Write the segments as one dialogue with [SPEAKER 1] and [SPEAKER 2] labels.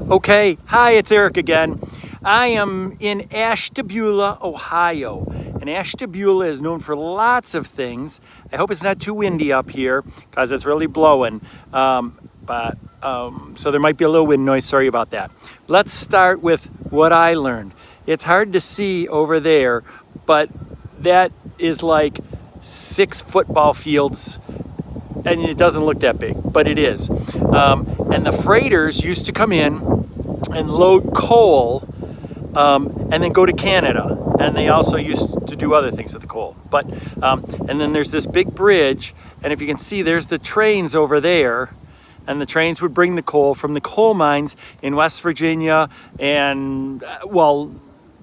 [SPEAKER 1] Okay, hi, it's Eric again. I am in Ashtabula, Ohio. And Ashtabula is known for lots of things. I hope it's not too windy up here because it's really blowing. So there might be a little wind noise, sorry about that. Let's start with what I learned. It's hard to see over there, but that is like 6 football fields, and it doesn't look that big, but it is. And the freighters used to come in and load coal and then go to Canada. And they also used to do other things with the coal. But and then there's this big bridge, and if you can see, there's the trains over there. And the trains would bring the coal from the coal mines in West Virginia and, well,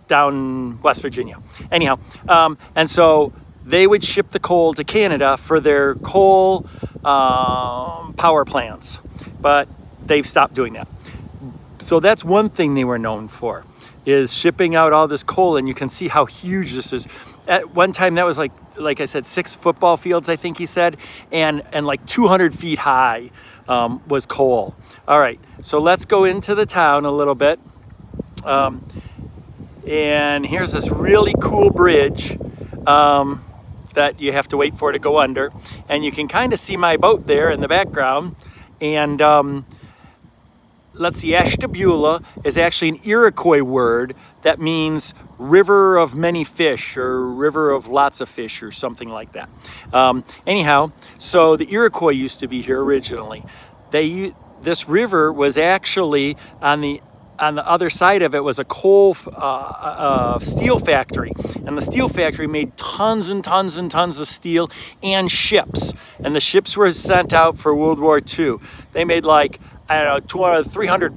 [SPEAKER 1] down West Virginia. Anyhow, and so they would ship the coal to Canada for their coal power plants. But they've stopped doing that. So that's one thing they were known for, is shipping out all this coal, and you can see how huge this is. At one time, that was like I said, 6 football fields, I think he said, and like 200 feet high was coal. All right, so let's go into the town a little bit. And here's this really cool bridge that you have to wait for to go under. And you can kind of see my boat there in the background. And let's see, Ashtabula is actually an Iroquois word that means river of many fish or river of lots of fish or something like that. Anyhow, so the Iroquois used to be here originally. This river was actually on the other side of it was a coal steel factory, and the steel factory made tons and tons and tons of steel and ships, and the ships were sent out for World War II. They made like, I don't know, 300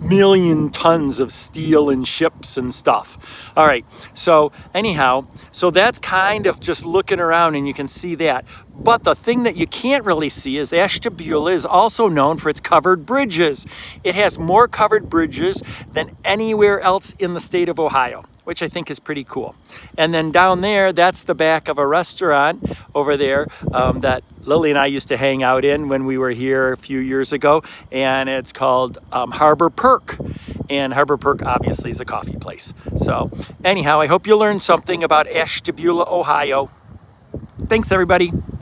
[SPEAKER 1] million tons of steel and ships and stuff. All right, so anyhow, so that's kind of just looking around and you can see that. But the thing that you can't really see is Ashtabula is also known for its covered bridges. It has more covered bridges than anywhere else in the state of Ohio, which I think is pretty cool. And then down there, that's the back of a restaurant over there that Lily and I used to hang out in when we were here a few years ago, and it's called Harbor Perk. And Harbor Perk obviously is a coffee place. So anyhow, I hope you learned something about Ashtabula, Ohio. Thanks, everybody.